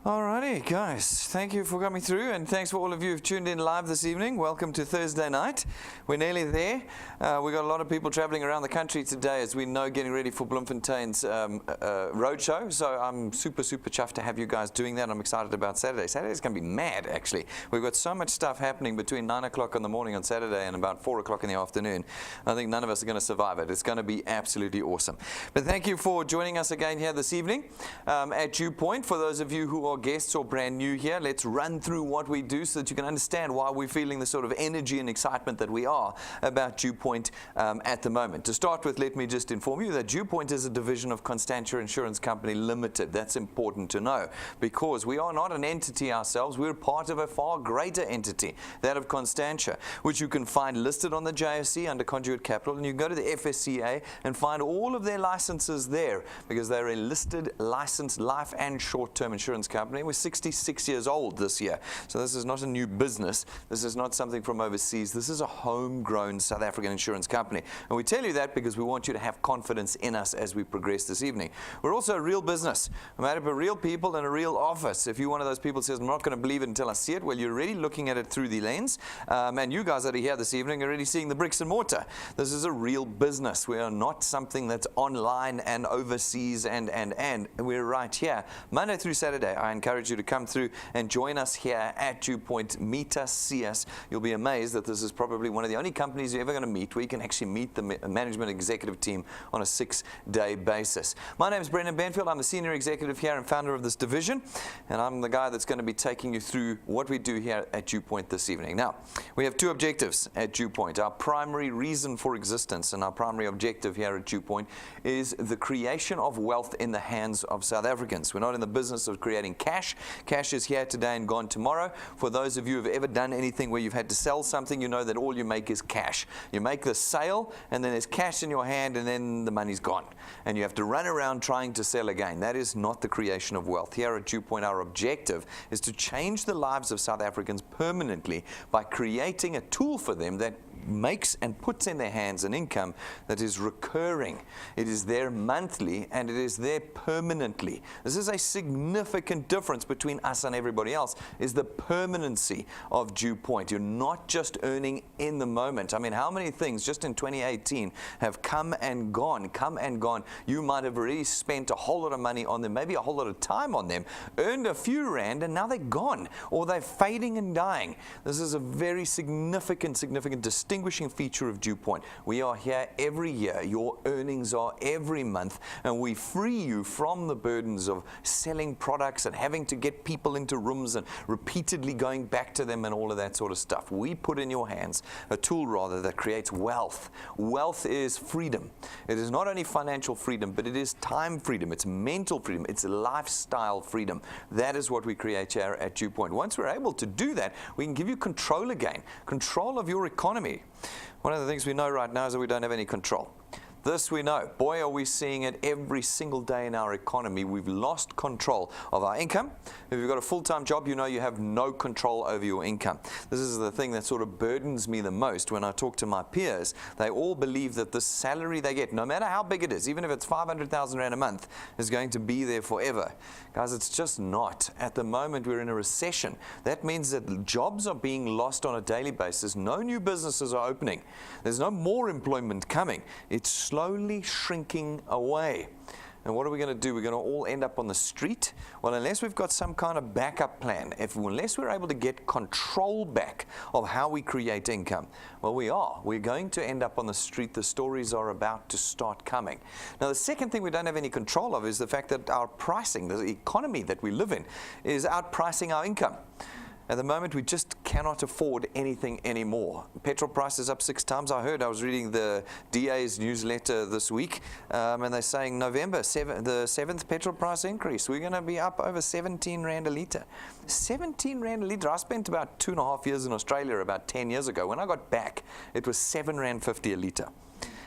Alrighty, guys, thank you for coming through, and thanks for all of you who've tuned in live this evening. Welcome to Thursday night. We're nearly there. We've got a lot of people traveling around the country today, as we know, getting ready for Bloemfontein's roadshow. So I'm super chuffed to have you guys doing that. I'm excited about Saturday. Saturday's going to be mad, actually. We've got so much stuff happening between 9 o'clock in the morning on Saturday and about 4 o'clock in the afternoon. I think none of us are going to survive it. It's going to be absolutely awesome. But thank you for joining us again here this evening at DuePoint. For those of you who are guests or brand new here, let's run through what we do so that you can understand why we're feeling the sort of energy and excitement that we are about DuePoint at the moment. To start with, let me just inform you that DuePoint is a division of Constantia Insurance Company Limited. That's important to know because we are not an entity ourselves. We're part of a far greater entity, that of Constantia, which you can find listed on the JSE under Conduit Capital, and you can go to the FSCA and find all of their licenses there because they're a listed, licensed life and short-term insurance company. We're 66 years old this year. So this is not a new business. This is not something from overseas. This is a homegrown South African insurance company. And we tell you that because we want you to have confidence in us as we progress this evening. We're also a real business. We're made up of real people and a real office. If you're one of those people who says, I'm not going to believe it until I see it, well, you're already looking at it through the lens. And you guys that are here this evening are already seeing the bricks and mortar. This is a real business. We are not something that's online and overseas and we're right here. Monday through Saturday, I encourage you to come through and join us here at DuePoint. Meet us, see us. You'll be amazed that this is probably one of the only companies you're ever going to meet where you can actually meet the management executive team on a 6-day basis. My name is Brendan Benfield. I'm the senior executive here and founder of this division, and I'm the guy that's going to be taking you through what we do here at DuePoint this evening. Now, we have two objectives at DuePoint. Our primary reason for existence and our primary objective here at DuePoint is the creation of wealth in the hands of South Africans. We're not in the business of creating cash. Cash is here today and gone tomorrow. For those of you who have ever done anything where you've had to sell something, you know that all you make is cash. You make the sale and then there's cash in your hand and then the money's gone. And you have to run around trying to sell again. That is not the creation of wealth. Here at DuePoint, our objective is to change the lives of South Africans permanently by creating a tool for them that makes and puts in their hands an income that is recurring. It is there monthly and it is there permanently. This is a significant difference between us and everybody else, is the permanency of DuePoint. You're not just earning in the moment. I mean, how many things just in 2018 have come and gone, You might have already spent a whole lot of money on them, maybe a whole lot of time on them, earned a few rand, and now they're gone, or they're fading and dying. This is a very significant distinguishing feature of DuePoint. We are here every year. Your earnings are every month, and we free you from the burdens of selling products and having to get people into rooms and repeatedly going back to them and all of that sort of stuff. We put in your hands a tool, rather, that creates wealth. Wealth is freedom. It is not only financial freedom, but it is time freedom. It's mental freedom. It's lifestyle freedom. That is what we create here at DuePoint. Once we're able to do that, we can give you control again, control of your economy. One of the things we know right now is that we don't have any control. This we know. Boy, are we seeing it every single day in our economy. We've lost control of our income. If you've got a full-time job, you know you have no control over your income. This is the thing that sort of burdens me the most when I talk to my peers. They all believe that the salary they get, no matter how big it is, even if it's 500,000 Rand a month, is going to be there forever. Guys, it's just not. At the moment, we're in a recession. That means that jobs are being lost on a daily basis. No new businesses are opening. There's no more employment coming. It's slowly shrinking away. And what are we going to do? We're going to all end up on the street? Well, unless we've got some kind of backup plan, unless we're able to get control back of how we create income, well, we're going to end up on the street. The stories are about to start coming. Now, the second thing we don't have any control of is the fact that our pricing, the economy that we live in, is outpricing our income. At the moment, we just cannot afford anything anymore. Petrol prices up 6 times. I was reading the DA's newsletter this week, and they're saying November, the 7th petrol price increase. We're going to be up over 17 Rand a litre. 17 Rand a litre. I spent about 2.5 years in Australia about 10 years ago. When I got back, it was 7.50 Rand a litre.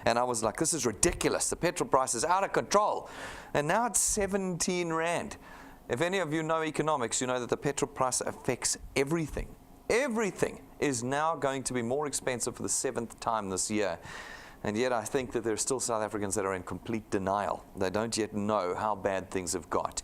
And I was like, this is ridiculous. The petrol price is out of control. And now it's 17 Rand. If any of you know economics, you know that the petrol price affects everything. Everything is now going to be more expensive for the 7th time this year. And yet I think that there are still South Africans that are in complete denial. They don't yet know how bad things have got.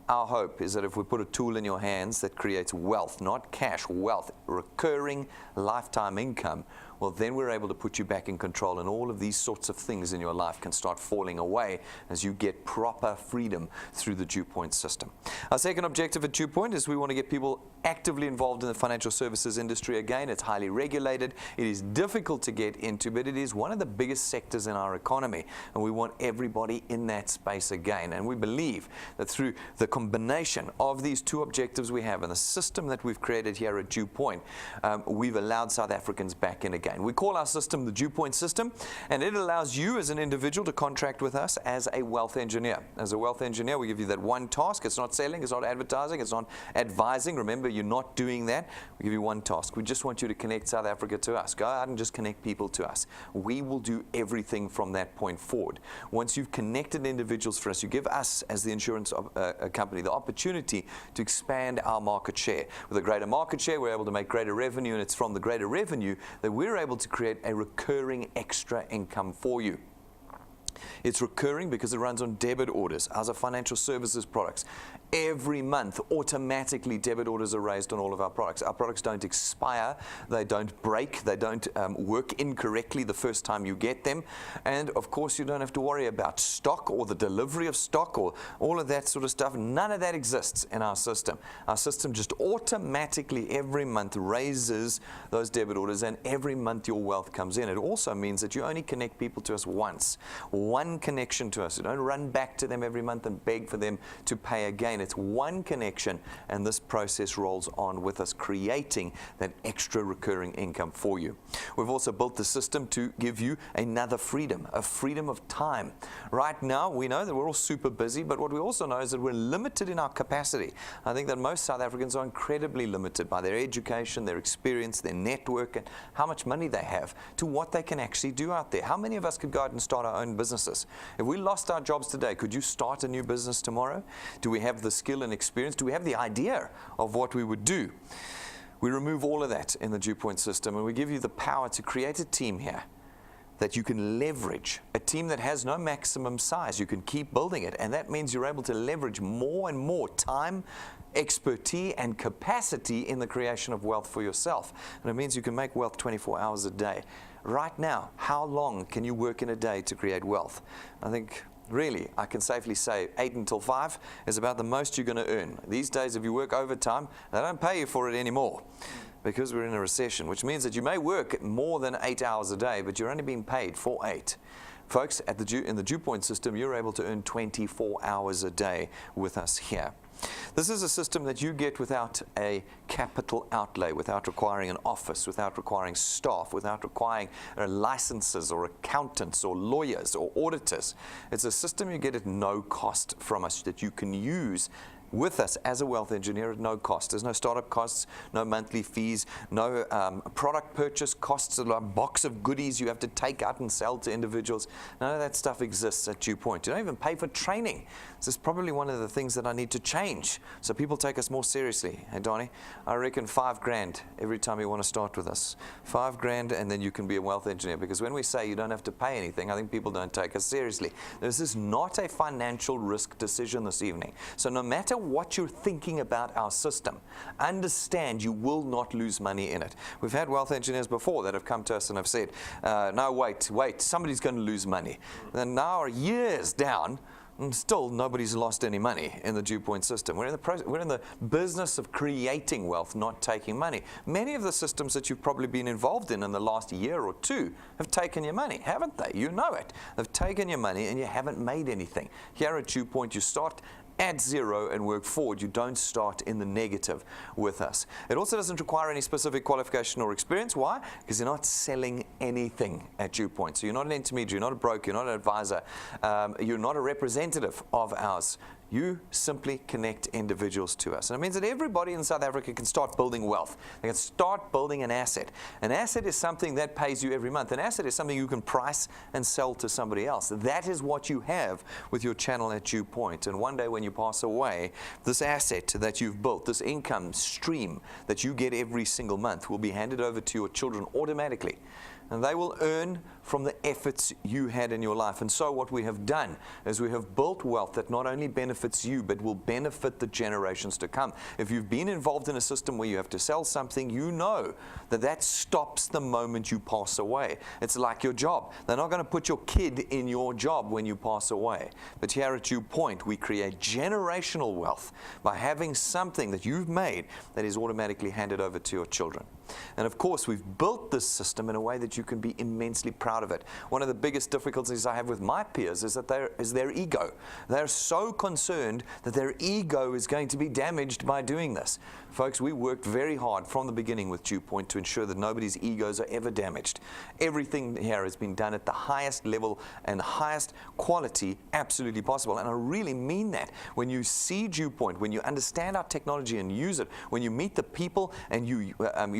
Our hope is that if we put a tool in your hands that creates wealth, not cash, wealth, recurring lifetime income, well, then we're able to put you back in control, and all of these sorts of things in your life can start falling away as you get proper freedom through the DuePoint system. Our second objective at DuePoint is we want to get people actively involved in the financial services industry. Again, it's highly regulated. It is difficult to get into, but it is one of the biggest sectors in our economy, and we want everybody in that space again. And we believe that through the combination of these two objectives we have and the system that we've created here at DuePoint, we've allowed South Africans back in again. We call our system the DuePoint system, and it allows you as an individual to contract with us as a wealth engineer. As a wealth engineer, we give you that one task. It's not selling, it's not advertising, it's not advising. Remember, you're not doing that. We give you one task. We just want you to connect South Africa to us. Go out and just connect people to us. We will do everything from that point forward. Once you've connected individuals for us, you give us, as the insurance company, the opportunity to expand our market share. With a greater market share, we're able to make greater revenue, and it's from the greater revenue that we're able to create a recurring extra income for you. It's recurring because it runs on debit orders. Ours are financial services products. Every month, automatically debit orders are raised on all of our products. Our products don't expire, they don't break, they don't work incorrectly the first time you get them. And of course, you don't have to worry about stock or the delivery of stock or all of that sort of stuff. None of that exists in our system. Our system just automatically every month raises those debit orders, and every month your wealth comes in. It also means that you only connect people to us once. One connection to us. You don't run back to them every month and beg for them to pay again. It's one connection, and this process rolls on with us, creating that extra recurring income for you. We've also built the system to give you another freedom, a freedom of time. Right now, we know that we're all super busy, but what we also know is that we're limited in our capacity. I think that most South Africans are incredibly limited by their education, their experience, their network, and how much money they have to what they can actually do out there. How many of us could go out and start our own businesses? If we lost our jobs today, could you start a new business tomorrow? Do we have the skill and experience? Do we have the idea of what we would do? We remove all of that in the DuePoint system, and we give you the power to create a team here that you can leverage, a team that has no maximum size. You can keep building it, and that means you're able to leverage more and more time, expertise, and capacity in the creation of wealth for yourself. And it means you can make wealth 24 hours a day. Right now, how long can you work in a day to create wealth? I think really, I can safely say 8 until 5 is about the most you're going to earn. These days, if you work overtime, they don't pay you for it anymore because we're in a recession, which means that you may work more than 8 hours a day, but you're only being paid for 8. Folks, in the DuePoint system, you're able to earn 24 hours a day with us here. This is a system that you get without a capital outlay, without requiring an office, without requiring staff, without requiring licenses or accountants or lawyers or auditors. It's a system you get at no cost from us that you can use with us as a wealth engineer at no cost. There's no startup costs, no monthly fees, no product purchase costs, a box of goodies you have to take out and sell to individuals. None of that stuff exists at DuePoint. You don't even pay for training. This is probably one of the things that I need to change so people take us more seriously. Hey, Donnie, I reckon $5,000 every time you want to start with us. $5,000, and then you can be a wealth engineer. Because when we say you don't have to pay anything, I think people don't take us seriously. This is not a financial risk decision this evening. So no matter what you're thinking about our system, understand you will not lose money in it. We've had wealth engineers before that have come to us and have said, no, wait, somebody's going to lose money. Then now are years down, and still nobody's lost any money in the DuePoint system. We're in the business of creating wealth, not taking money. Many of the systems that you've probably been involved in the last year or two have taken your money, haven't they? You know it. They've taken your money and you haven't made anything. Here at DuePoint, you start at zero and work forward. You don't start in the negative with us. It also doesn't require any specific qualification or experience. Why? Because you're not selling anything at DuePoint. So you're not an intermediary, you're not a broker, you're not an advisor, you're not a representative of ours. You simply connect individuals to us. And it means that everybody in South Africa can start building wealth. They can start building an asset. An asset is something that pays you every month. An asset is something you can price and sell to somebody else. That is what you have with your channel at DuePoint. And one day when you pass away, this asset that you've built, this income stream that you get every single month will be handed over to your children automatically. And they will earn from the efforts you had in your life. And so what we have done is we have built wealth that not only benefits you, but will benefit the generations to come. If you've been involved in a system where you have to sell something, you know that that stops the moment you pass away. It's like your job. They're not going to put your kid in your job when you pass away. But here at DuePoint, we create generational wealth by having something that you've made that is automatically handed over to your children. And of course, we've built this system in a way that you can be immensely proud of it. One of the biggest difficulties I have with my peers is that their ego. They're so concerned that their ego is going to be damaged by doing this. Folks, we worked very hard from the beginning with DuePoint to ensure that nobody's egos are ever damaged. Everything here has been done at the highest level and the highest quality absolutely possible. And I really mean that. When you see DuePoint, when you understand our technology and use it, when you meet the people and you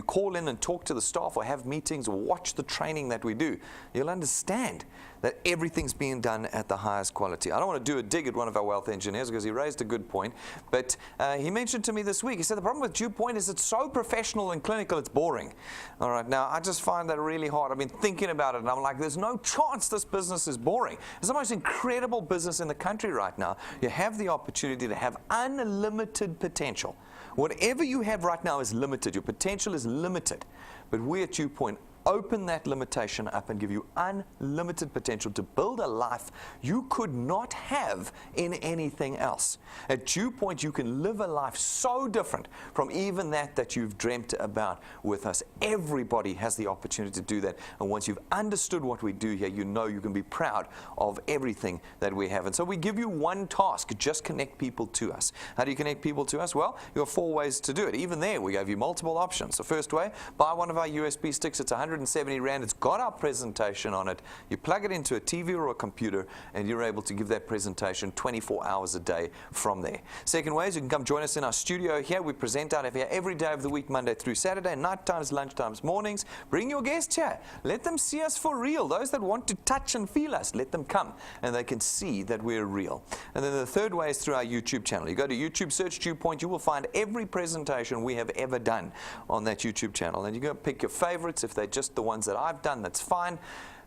call in and talk to the staff or have meetings or watch the training that we do, you'll understand that everything's being done at the highest quality. I don't want to do a dig at one of our wealth engineers because he raised a good point, but he mentioned to me this week, he said the problem with DuePoint is it's so professional and clinical, it's boring. All right, now I just find that really hard. I've been thinking about it and I'm like, there's no chance this business is boring. It's the most incredible business in the country right now. You have the opportunity to have unlimited potential. Whatever you have right now is limited. Your potential is limited. But we at DuePoint open that limitation up and give you unlimited potential to build a life you could not have in anything else. At DuePoint, you can live a life so different from even that you've dreamt about with us. Everybody has the opportunity to do that. And once you've understood what we do here, you know you can be proud of everything that we have. And so we give you one task, just connect people to us. How do you connect people to us? Well, you have 4 ways to do it. Even there, we gave you multiple options. The first way, buy one of our USB sticks. It's 170 Rand. It's got our presentation on it. You plug it into a TV or a computer and you're able to give that presentation 24 hours a day from there. Second way is you can come join us in our studio here. We present out of here every day of the week, Monday through Saturday, night times, lunch times, mornings. Bring your guests here. Let them see us for real. Those that want to touch and feel us, let them come and they can see that we're real. And then the third way is through our YouTube channel. You go to YouTube, search DuePoint, you will find every presentation we have ever done on that YouTube channel. And you go pick your favorites. If they're just the ones that I've done, that's fine.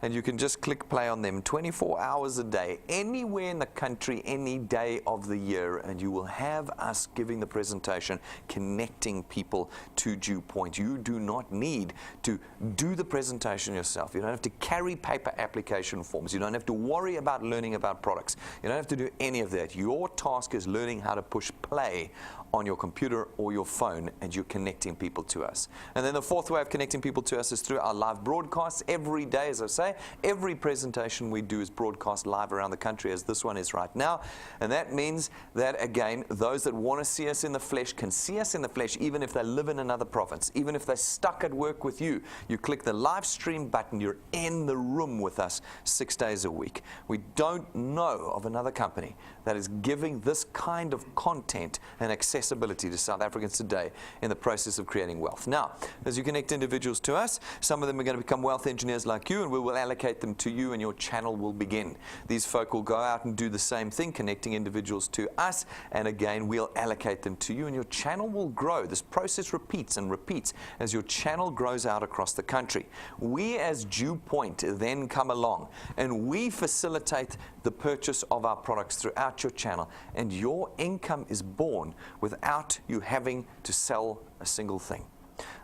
And you can just click play on them 24 hours a day, anywhere in the country, any day of the year, and you will have us giving the presentation, connecting people to DuePoint. You do not need to do the presentation yourself. You don't have to carry paper application forms. You don't have to worry about learning about products. You don't have to do any of that. Your task is learning how to push play on your computer or your phone, and you're connecting people to us. And then the fourth way of connecting people to us is through our live broadcasts every day. As I say, every presentation we do is broadcast live around the country, as this one is right now. And that means that, again, those that want to see us in the flesh can see us in the flesh, even if they live in another province, even if they're stuck at work with you. You click the live stream button, you're in the room with us 6 days a week. We don't know of another company that is giving this kind of content and accessibility to South Africans today in the process of creating wealth. Now, as you connect individuals to us, some of them are going to become wealth engineers like you, and we will allocate them to you, and your channel will begin. These folk will go out and do the same thing, connecting individuals to us, and again, we'll allocate them to you, and your channel will grow. This process repeats and repeats as your channel grows out across the country. We as DuePoint then come along, and we facilitate the purchase of our products throughout your channel, and your income is born without you having to sell a single thing.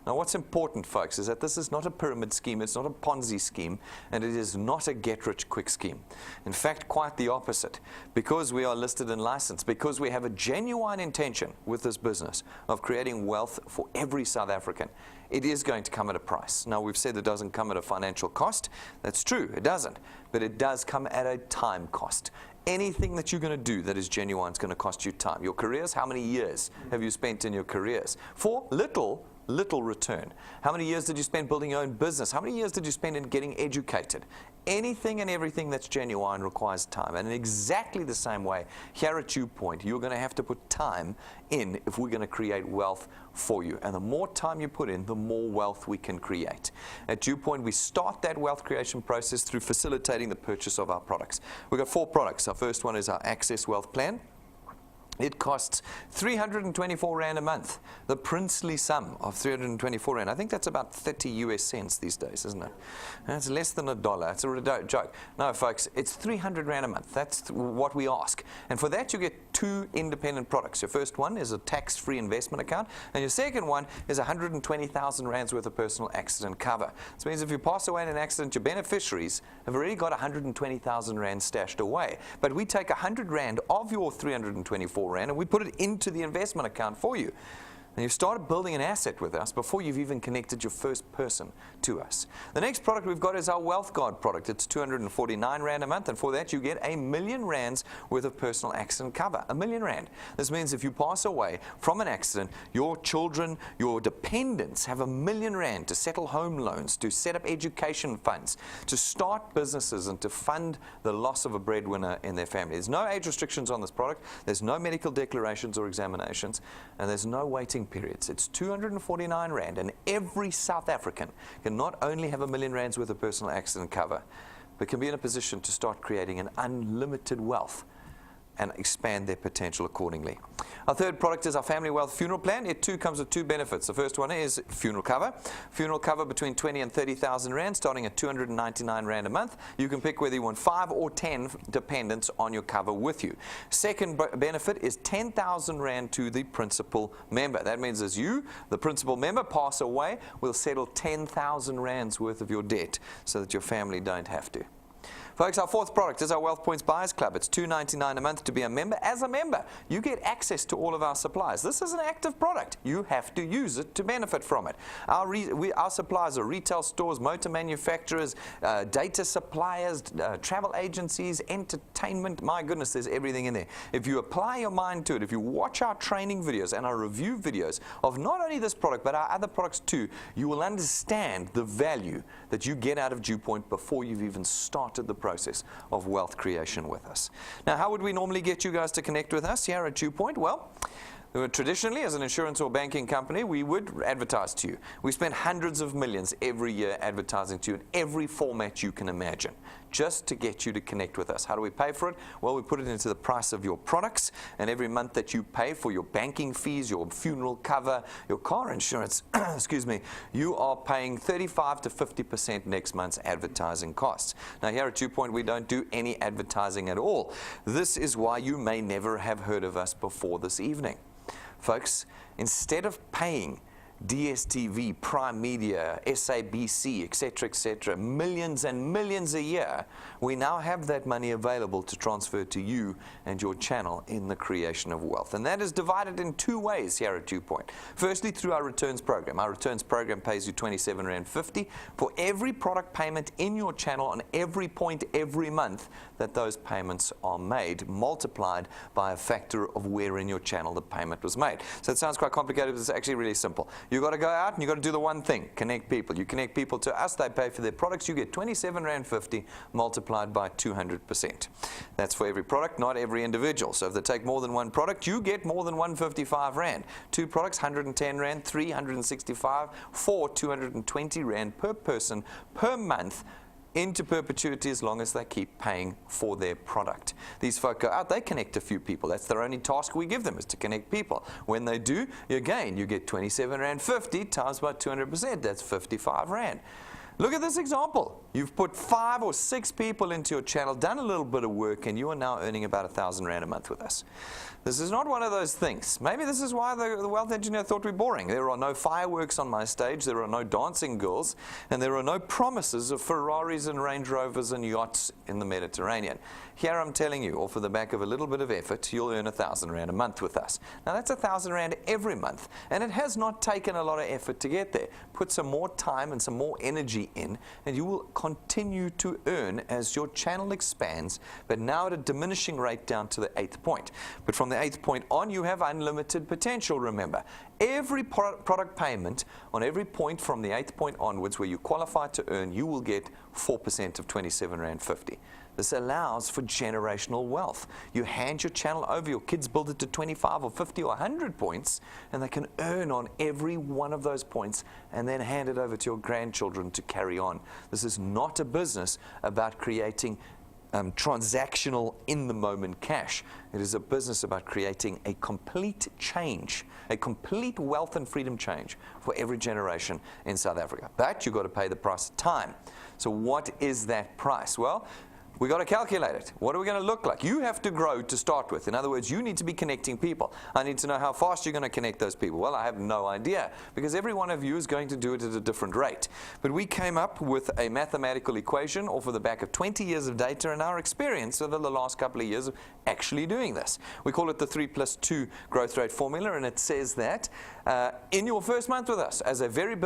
Now, what's important, folks, is that this is not a pyramid scheme, it's not a Ponzi scheme, and it is not a get-rich-quick scheme. In fact, quite the opposite. Because we are listed and licensed, because we have a genuine intention with this business of creating wealth for every South African, it is going to come at a price. Now, we've said it doesn't come at a financial cost. That's true, it doesn't. But it does come at a time cost. Anything that you're going to do that is genuine is going to cost you time. Your careers, how many years have you spent in your careers? For little return. How many years did you spend building your own business? How many years did you spend in getting educated? Anything and everything that's genuine requires time. And in exactly the same way, here at DuePoint, you're going to have to put time in if we're going to create wealth for you. And the more time you put in, the more wealth we can create. At DuePoint, we start that wealth creation process through facilitating the purchase of our products. We've got 4 products. Our first one is our Access Wealth Plan. It costs 324 Rand a month, the princely sum of 324 Rand. I think that's about 30 US cents these days, isn't it? That's less than $1. It's a joke. No, folks, it's 300 Rand a month. That's what we ask. And for that, you get 2 independent products. Your first one is a tax-free investment account, and your second one is 120,000 Rands worth of personal accident cover. This means if you pass away in an accident, your beneficiaries have already got 120,000 Rand stashed away. But we take 100 Rand of your 324 Rand and we put it into the investment account for you. And you've started building an asset with us before you've even connected your first person to us. The next product we've got is our Wealth Guard product. It's 249 Rand a month, and for that you get R1,000,000 worth of personal accident cover. R1,000,000 Rand. This means if you pass away from an accident, your children, your dependents have R1,000,000 Rand to settle home loans, to set up education funds, to start businesses, and to fund the loss of a breadwinner in their family. There's no age restrictions on this product. There's no medical declarations or examinations, and there's no waiting periods. It's 249 Rand, and every South African can not only have R1,000,000 worth of personal accident cover, but can be in a position to start creating an unlimited wealth and expand their potential accordingly. Our third product is our Family Wealth Funeral Plan. It too comes with 2 benefits. The first one is funeral cover. Funeral cover between 20 and 30,000 Rand, starting at 299 Rand a month. You can pick whether you want 5 or 10 dependents on your cover with you. Second benefit is 10,000 Rand to the principal member. That means as you, the principal member, pass away, we'll settle 10,000 Rands worth of your debt so that your family don't have to. Folks, our fourth product is our Wealth Points Buyers Club. It's $2.99 a month to be a member. As a member, you get access to all of our supplies. This is an active product. You have to use it to benefit from it. Our suppliers are retail stores, motor manufacturers, data suppliers, travel agencies, entertainment. My goodness, there's everything in there. If you apply your mind to it, if you watch our training videos and our review videos of not only this product, but our other products too, you will understand the value that you get out of DuePoint before you've even started the process of wealth creation with us. Now, how would we normally get you guys to connect with us here at DuePoint? Well, traditionally, as an insurance or banking company, we would advertise to you. We spend hundreds of millions every year advertising to you in every format you can imagine, just to get you to connect with us. How do we pay for it? Well, we put it into the price of your products, and every month that you pay for your banking fees, your funeral cover, your car insurance, excuse me, you are paying 35 to 50% next month's advertising costs. Now, here at DuePoint, we don't do any advertising at all. This is why you may never have heard of us before this evening. Folks, instead of paying DSTV, Prime Media, SABC, etc., millions and millions a year, we now have that money available to transfer to you and your channel in the creation of wealth. And that is divided in 2 ways here at DuePoint. Firstly, through our returns program. Our returns program pays you £27.50 for every product payment in your channel on every point every month that those payments are made, multiplied by a factor of where in your channel the payment was made. So it sounds quite complicated, but it's actually really simple. You've got to go out and you've got to do the one thing, connect people. You connect people to us, they pay for their products, you get £27.50 multiplied by 200%. That's for every product, not every individual. So if they take more than one product, you get more than 155 Rand. 2 products, 110 Rand, 3, 165, 4, 220 Rand per person per month, into perpetuity as long as they keep paying for their product. These folk go out, they connect a few people. That's their only task we give them, is to connect people. When they do, again, you get £27.50 times by 200%. That's 55 Rand. Look at this example. You've put 5 or 6 people into your channel, done a little bit of work, and you are now earning about 1,000 Rand a month with us. This is not one of those things. Maybe this is why the wealth engineer thought we're boring. There are no fireworks on my stage, there are no dancing girls, and there are no promises of Ferraris and Range Rovers and yachts in the Mediterranean. Here I'm telling you, off of the back of a little bit of effort, you'll earn 1,000 Rand a month with us. Now that's 1,000 Rand every month, and it has not taken a lot of effort to get there. Put some more time and some more energy in, and you will continue to earn as your channel expands, but now at a diminishing rate down to the 8th point. But from the 8th point on, you have unlimited potential, remember. Every product payment on every point from the 8th point onwards where you qualify to earn, you will get 4% of £27.50. This allows for generational wealth. You hand your channel over, your kids build it to 25 or 50 or 100 points, and they can earn on every one of those points and then hand it over to your grandchildren to carry on. This is not a business about creating transactional, in-the-moment cash. It is a business about creating a complete change, a complete wealth and freedom change for every generation in South Africa. But you've got to pay the price of time. So what is that price? Well, we got to calculate it. What are we going to look like? You have to grow to start with. In other words, you need to be connecting people. I need to know how fast you're going to connect those people. Well, I have no idea, because every one of you is going to do it at a different rate. But we came up with a mathematical equation off of the back of 20 years of data and our experience over the last couple of years of actually doing this. We call it the 3+2 growth rate formula, and it says that in your first month with us, as a very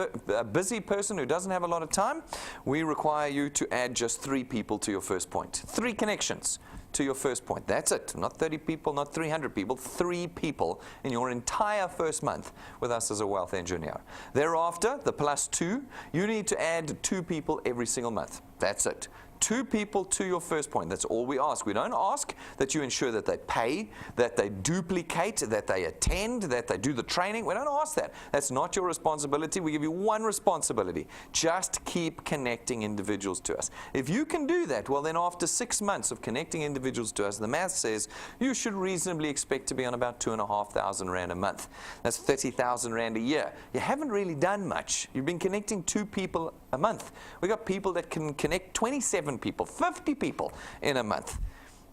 busy person who doesn't have a lot of time, we require you to add just 3 people to your first point. 3 connections to your first point. That's it. Not 30 people, not 300 people, 3 people in your entire first month with us as a wealth engineer. Thereafter, the +2, you need to add 2 people every single month. That's it. 2 people to your first point. That's all we ask. We don't ask that you ensure that they pay, that they duplicate, that they attend, that they do the training. We don't ask that. That's not your responsibility. We give you one responsibility. Just keep connecting individuals to us. If you can do that, well then after 6 months of connecting individuals to us, the math says you should reasonably expect to be on about 2,500 Rand a month. That's 30,000 Rand a year. You haven't really done much. You've been connecting 2 people a month. We've got people that can connect 27 people, 50 people in a month.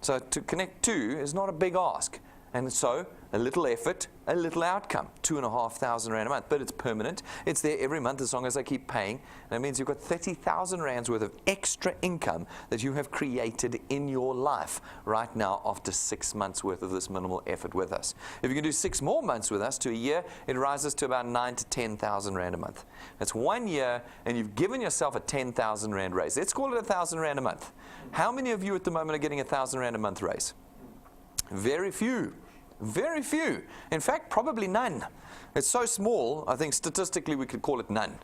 So to connect 2 is not a big ask. And so a little effort, a little outcome, 2,500 Rand a month. But it's permanent. It's there every month as long as I keep paying. And it means you've got 30,000 Rands worth of extra income that you have created in your life right now after 6 months worth of this minimal effort with us. If you can do 6 more months with us to a year, it rises to about 9,000 to 10,000 Rand a month. That's 1 year, and you've given yourself a 10,000 Rand raise. Let's call it 1,000 Rand a month. How many of you at the moment are getting 1,000 Rand a month raise? Very few. Very few. In fact, probably none. It's so small, I think statistically we could call it none.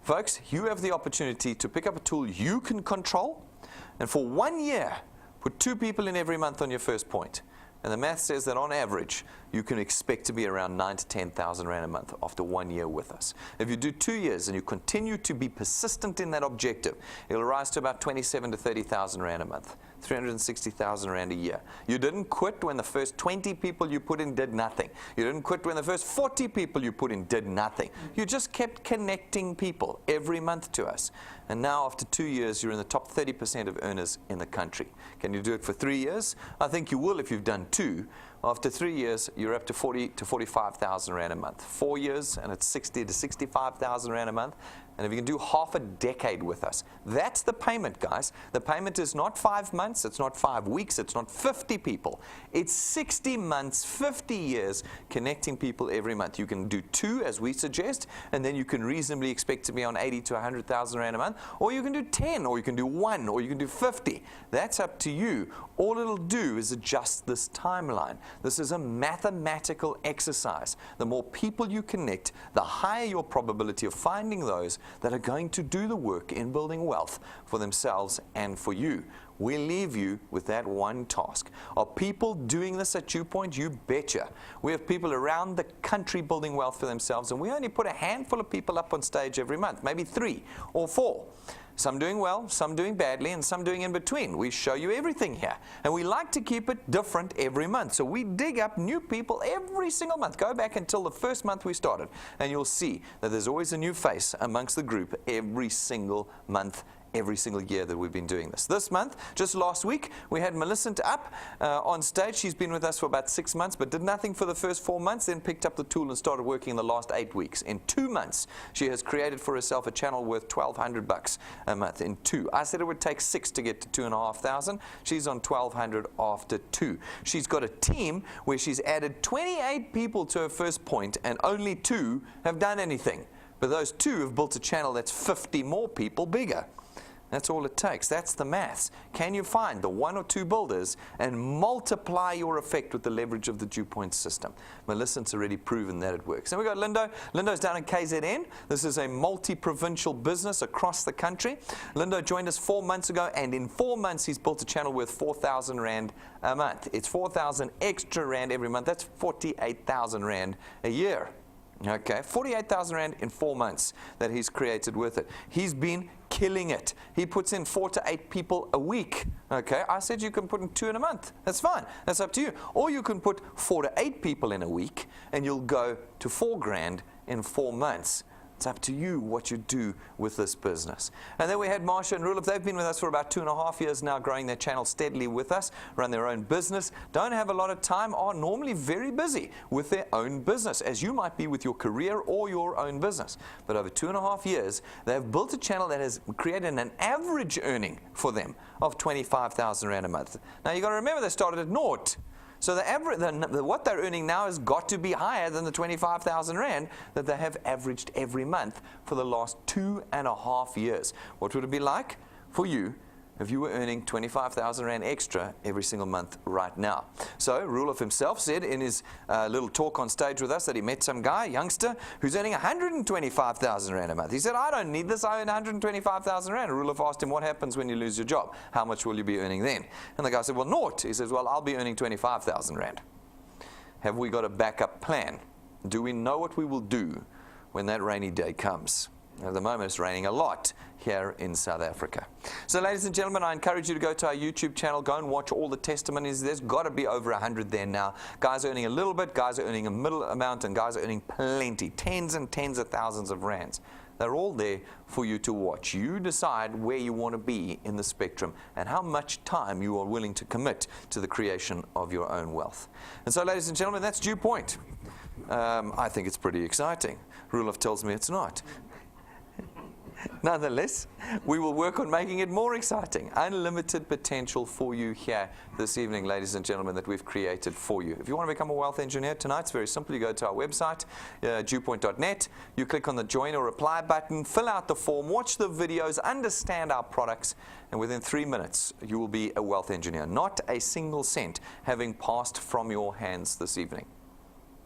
Folks, you have the opportunity to pick up a tool you can control, and for 1 year, put 2 people in every month on your first point. And the math says that on average, you can expect to be around 9,000 to 10,000 Rand a month after 1 year with us. If you do 2 years and you continue to be persistent in that objective, it'll rise to about 27,000 to 30,000 Rand a month, 360,000 Rand a year. You didn't quit when the first 20 people you put in did nothing. You didn't quit when the first 40 people you put in did nothing. You just kept connecting people every month to us. And now after 2 years, you're in the top 30% of earners in the country. Can you do it for 3 years? I think you will if you've done 2. After 3 years, you're up to 40,000 to 45,000 Rand a month. 4 years, and it's 60,000 to 65,000 Rand a month. And if you can do half a decade with us, that's the payment, guys. The payment is not 5 months, it's not 5 weeks, it's not 50 people. It's 60 months, 50 years, connecting people every month. You can do 2, as we suggest, and then you can reasonably expect to be on 80,000 to 100,000 Rand a month, or you can do 10, or you can do 1, or you can do 50. That's up to you. All it'll do is adjust this timeline. This is a mathematical exercise. The more people you connect, the higher your probability of finding those that are going to do the work in building wealth for themselves and for you. We leave you with that one task. Are people doing this at DuePoint? You betcha. We have people around the country building wealth for themselves, and we only put a handful of people up on stage every month, maybe 3 or 4. Some doing well, some doing badly, and some doing in between. We show you everything here. And we like to keep it different every month. So we dig up new people every single month. Go back until the first month we started, and you'll see that there's always a new face amongst the group every single month, every single year that we've been doing this. This month, just last week, we had Millicent up on stage. She's been with us for about 6 months, but did nothing for the first 4 months, then picked up the tool and started working in the last 8 weeks. In 2 months, she has created for herself a channel worth $1,200 a month in 2. I said it would take 6 to get to 2,500. She's on 1,200 after 2. She's got a team where she's added 28 people to her first point, and only 2 have done anything. But those 2 have built a channel that's 50 more people bigger. That's all it takes. That's the maths. Can you find the 1 or 2 builders and multiply your effect with the leverage of the DuePoint system? Millicent's already proven that it works. And we've got Lindo. Lindo's down in KZN. This is a multi-provincial business across the country. Lindo joined us 4 months ago, and in 4 months he's built a channel worth 4,000 Rand a month. It's 4,000 extra Rand every month. That's 48,000 Rand a year. Okay, 48,000 Rand in 4 months that he's created with it. He's been killing it. He puts in 4 to 8 people a week. Okay, I said you can put in 2 in a month. That's fine. That's up to you. Or you can put 4 to 8 people in a week and you'll go to 4 grand in 4 months. It's up to you what you do with this business. And then we had Marsha and Rulif. They've been with us for about 2.5 years now, growing their channel steadily with us, run their own business, don't have a lot of time, are normally very busy with their own business, as you might be with your career or your own business. But over 2.5 years, they've built a channel that has created an average earning for them of 25,000 Rand a month. Now, you've got to remember they started at naught. So the average, what they're earning now has got to be higher than the 25,000 Rand that they have averaged every month for the last 2.5 years. What would it be like for you if you were earning 25,000 Rand extra every single month right now? So Rulif himself said in his little talk on stage with us that he met some guy, youngster, who's earning 125,000 Rand a month. He said, I don't need this, I earn 125,000 Rand. Rulif asked him, what happens when you lose your job? How much will you be earning then? And the guy said, well, naught. He says, well, I'll be earning 25,000 Rand. Have we got a backup plan? Do we know what we will do when that rainy day comes? At the moment, it's raining a lot here in South Africa. So, ladies and gentlemen, I encourage you to go to our YouTube channel, go and watch all the testimonies. There's got to be over 100 there now. Guys are earning a little bit, guys are earning a middle amount, and guys are earning plenty, tens and tens of thousands of rands. They're all there for you to watch. You decide where you want to be in the spectrum and how much time you are willing to commit to the creation of your own wealth. And so, ladies and gentlemen, that's DuePoint. I think it's pretty exciting. Rulif tells me it's not. Nonetheless, we will work on making it more exciting. Unlimited potential for you here this evening, ladies and gentlemen, that we've created for you. If you want to become a wealth engineer tonight, it's very simple. You go to our website, DuePoint.net. You click on the join or reply button, fill out the form, watch the videos, understand our products, and within 3 minutes, you will be a wealth engineer. Not a single cent having passed from your hands this evening.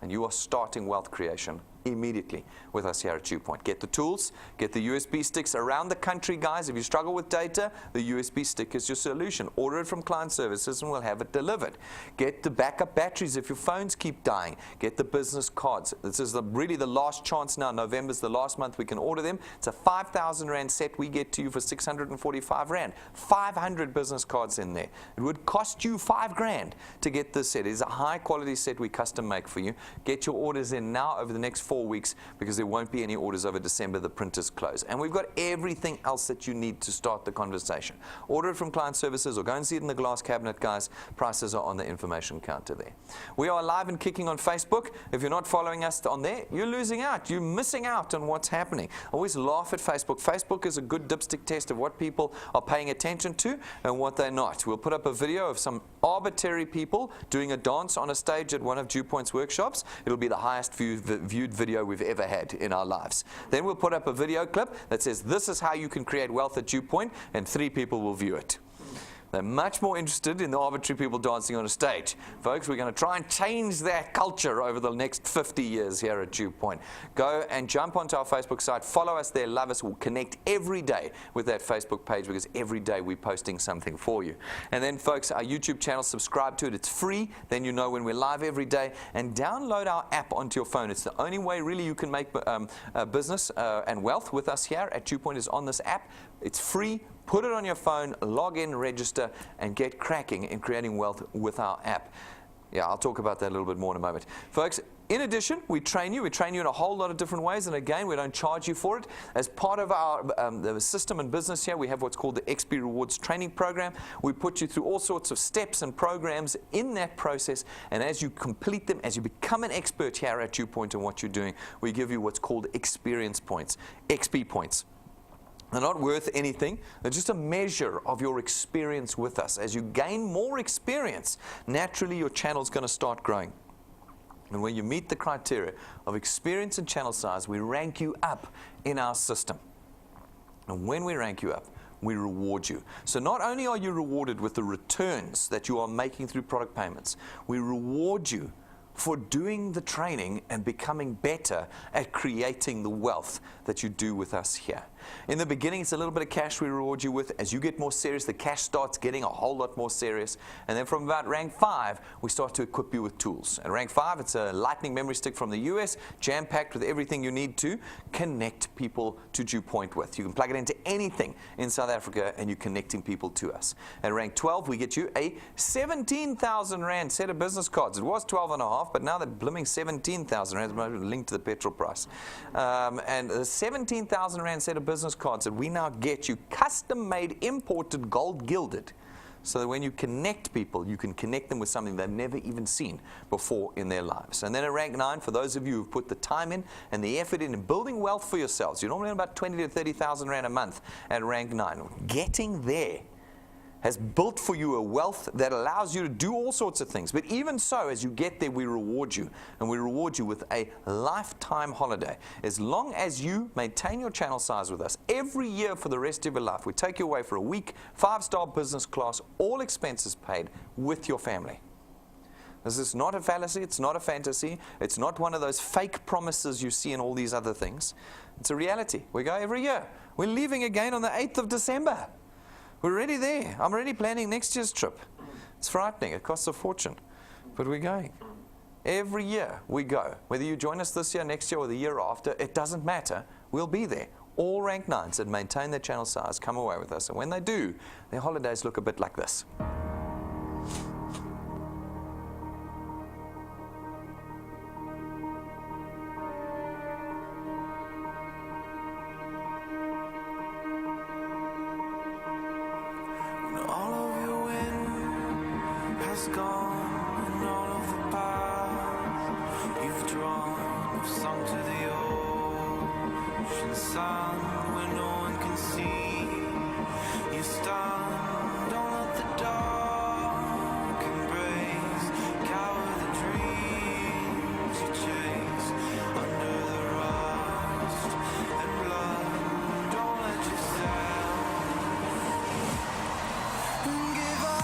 And you are starting wealth creation immediately with us here at DuePoint. Get the tools, get the USB sticks around the country, guys. If you struggle with data, the USB stick is your solution. Order it from client services and we'll have it delivered. Get the backup batteries if your phones keep dying. Get the business cards. This is really the last chance now. November's the last month we can order them. It's a 5,000 Rand set we get to you for 645 Rand. 500 business cards in there. It would cost you 5 grand to get this set. It is a high quality set we custom make for you. Get your orders in now over the next 4 weeks because there won't be any orders over December. The printers close. And we've got everything else that you need to start the conversation. Order it from client services or go and see it in the glass cabinet, guys. Prices are on the information counter there. We are live and kicking on Facebook. If you're not following us on there, you're losing out. You're missing out on what's happening. I always laugh at Facebook. Facebook is a good dipstick test of what people are paying attention to and what they're not. We'll put up a video of some arbitrary people doing a dance on a stage at one of DuePoint's workshops. It'll be the highest viewed video we've ever had in our lives. Then we'll put up a video clip that says this is how you can create wealth at DuePoint, and 3 people will view it. They're much more interested in the arbitrary people dancing on a stage. Folks, we're going to try and change that culture over the next 50 years here at DuePoint. Go and jump onto our Facebook site. Follow us there. Love us. We'll connect every day with that Facebook page because every day we're posting something for you. And then, folks, our YouTube channel, subscribe to it. It's free. Then you know when we're live every day. And download our app onto your phone. It's the only way, really, you can make business and wealth with us here at DuePoint is on this app. It's free. Put it on your phone, log in, register, and get cracking in creating wealth with our app. Yeah, I'll talk about that a little bit more in a moment. Folks, in addition, we train you. We train you in a whole lot of different ways. And again, we don't charge you for it. As part of our the system and business here, we have what's called the XP Rewards training program. We put you through all sorts of steps and programs in that process. And as you complete them, as you become an expert here at DuePoint in what you're doing, we give you what's called experience points, XP points. They're not worth anything. They're just a measure of your experience with us. As you gain more experience, naturally your channel's going to start growing. And when you meet the criteria of experience and channel size, we rank you up in our system. And when we rank you up, we reward you. So not only are you rewarded with the returns that you are making through product payments, we reward you for doing the training and becoming better at creating the wealth that you do with us here. In the beginning, it's a little bit of cash we reward you with. As you get more serious, the cash starts getting a whole lot more serious. And then from about rank 5, we start to equip you with tools. At rank 5, it's a lightning memory stick from the US, jam-packed with everything you need to connect people to DuePoint with. You can plug it into anything in South Africa, and you're connecting people to us. At rank 12, we get you a 17,000 Rand set of business cards. It was 12.5, but now they're blimming 17,000 Rand, linked to the petrol price. And the 17,000 Rand set of business cards that we now get you custom-made, imported, gold-gilded, so that when you connect people, you can connect them with something they've never even seen before in their lives. And then at rank 9, for those of you who've put the time in and the effort in building wealth for yourselves, you're normally about 20 to 30,000 Rand a month at rank 9. Getting there has built for you a wealth that allows you to do all sorts of things. But even so, as you get there, we reward you. And we reward you with a lifetime holiday. As long as you maintain your channel size with us, every year for the rest of your life, we take you away for a week, 5-star business class, all expenses paid with your family. This is not a fallacy. It's not a fantasy. It's not one of those fake promises you see in all these other things. It's a reality. We go every year. We're leaving again on the 8th of December. We're already there. I'm already planning next year's trip. It's frightening. It costs a fortune. But we're going. Every year we go. Whether you join us this year, next year, or the year after, it doesn't matter. We'll be there. All rank 9s that maintain their channel size come away with us. And when they do, their holidays look a bit like this. Gone and all of the paths you've drawn have sunk to the ocean sun where no one can see. You stand, don't let the dark embrace, cower the dreams you chase under the rust and blood. Don't let yourself give up.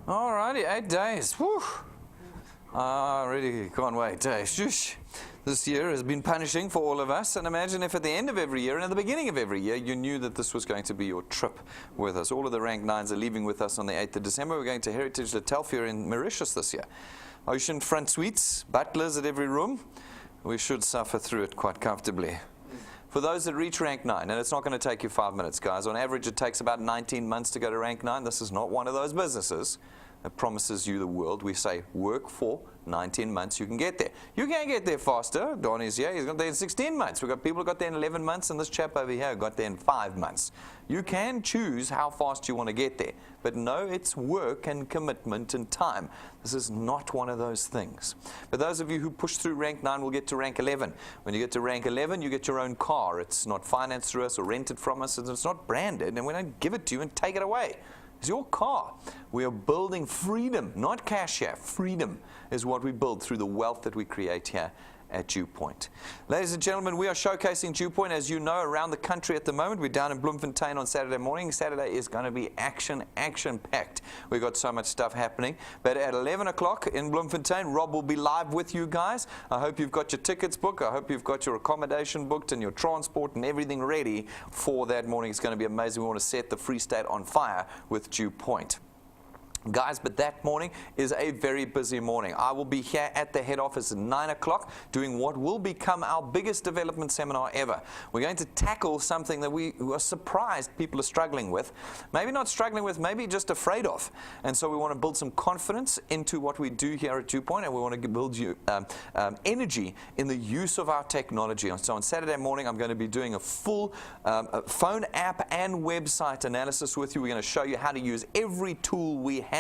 Alrighty, 8 days. Whew. I really can't wait. Shush. This year has been punishing for all of us, and imagine if at the end of every year and at the beginning of every year you knew that this was going to be your trip with us. All of the rank 9s are leaving with us on the 8th of December. We're going to Heritage Ladelphia in Mauritius this year. Ocean front suites, butlers at every room. We should suffer through it quite comfortably. For those that reach rank 9, and it's not going to take you 5 minutes, guys. On average, it takes about 19 months to go to rank 9. This is not one of those businesses that promises you the world. We say work for 19 months, you can get there. You can't get there faster. Don is here, he's got there in 16 months. We've got people who got there in 11 months, and this chap over here got there in 5 months. You can choose how fast you want to get there, but no, it's work and commitment and time. This is not one of those things. But those of you who push through rank 9 will get to rank 11. When you get to rank 11, you get your own car. It's not financed through us or rented from us, and it's not branded, and we don't give it to you and take it away. It's your car. We are building freedom, not cash here. Freedom is what we build through the wealth that we create here at DuePoint. Ladies and gentlemen, we are showcasing DuePoint, as you know, around the country at the moment. We're down in Bloemfontein on Saturday morning. Saturday is going to be action-packed. We've got so much stuff happening. But at 11 o'clock in Bloemfontein, Rob will be live with you guys. I hope you've got your tickets booked. I hope you've got your accommodation booked and your transport and everything ready for that morning. It's going to be amazing. We want to set the Free State on fire with DuePoint. Guys, but that morning is a very busy morning. I will be here at the head office at 9 o'clock doing what will become our biggest development seminar ever. We're going to tackle something that we are surprised people are struggling with. Maybe not struggling with, maybe just afraid of. And so we want to build some confidence into what we do here at DuePoint, and we want to build you energy in the use of our technology. And so on Saturday morning, I'm going to be doing a full phone app and website analysis with you. We're going to show you how to use every tool we have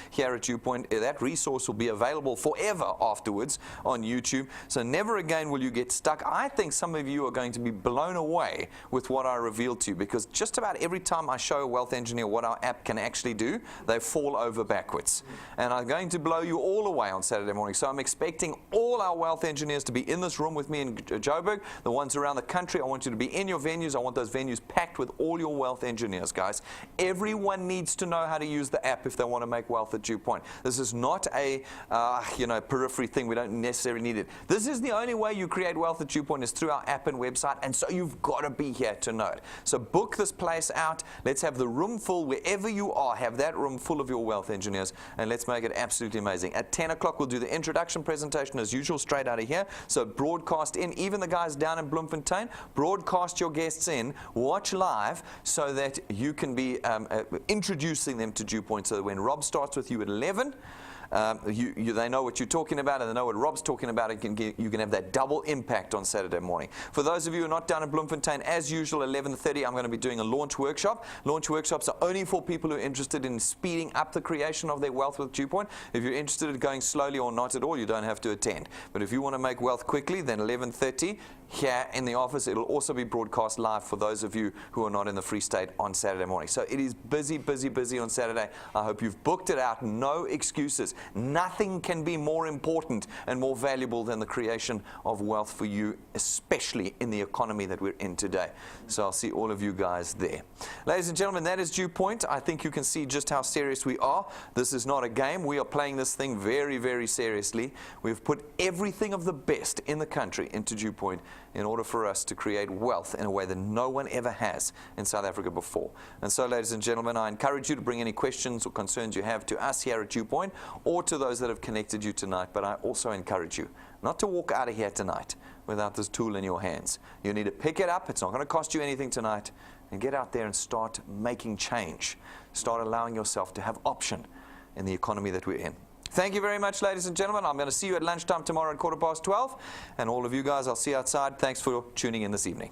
here at DuePoint. That resource will be available forever afterwards on YouTube. So never again will you get stuck. I think some of you are going to be blown away with what I reveal to you, because just about every time I show a wealth engineer what our app can actually do, they fall over backwards. And I'm going to blow you all away on Saturday morning. So I'm expecting all our wealth engineers to be in this room with me in Joburg. The ones around the country, I want you to be in your venues. I want those venues packed with all your wealth engineers, guys. Everyone needs to know how to use the app if they want to make wealth at DuePoint. This is not a periphery thing. We don't necessarily need it. This is the only way you create wealth at DuePoint, is through our app and website, and so you've got to be here to know it. So book this place out. Let's have the room full. Wherever you are, have that room full of your wealth engineers, and let's make it absolutely amazing. At 10 o'clock, we'll do the introduction presentation as usual, straight out of here. So broadcast in, even the guys down in Bloemfontein, broadcast your guests in, watch live, so that you can be introducing them to DuePoint, so that when Rob starts with you at 11, they know what you're talking about, and they know what Rob's talking about. You can have that double impact on Saturday morning. For those of you who are not down in Bloemfontein, as usual, 11:30, I'm going to be doing a launch workshop. Launch workshops are only for people who are interested in speeding up the creation of their wealth with DuePoint. If you're interested in going slowly or not at all, you don't have to attend. But if you want to make wealth quickly, then 11:30 here in the office. It'll also be broadcast live for those of you who are not in the Free State on Saturday morning. So it is busy, busy, busy on Saturday. I hope you've booked it out. No excuses. Nothing can be more important and more valuable than the creation of wealth for you, especially in the economy that we're in today. So I'll see all of you guys there. Ladies and gentlemen, that is DuePoint. I think you can see just how serious we are. This is not a game. We are playing this thing very, very seriously. We've put everything of the best in the country into DuePoint in order for us to create wealth in a way that no one ever has in South Africa before. And so, ladies and gentlemen, I encourage you to bring any questions or concerns you have to us here at DuePoint, or to those that have connected you tonight. But I also encourage you not to walk out of here tonight without this tool in your hands. You need to pick it up. It's not going to cost you anything tonight. And get out there and start making change. Start allowing yourself to have option in the economy that we're in. Thank you very much, ladies and gentlemen. I'm going to see you at lunchtime tomorrow at 12:15. And all of you guys, I'll see you outside. Thanks for tuning in this evening.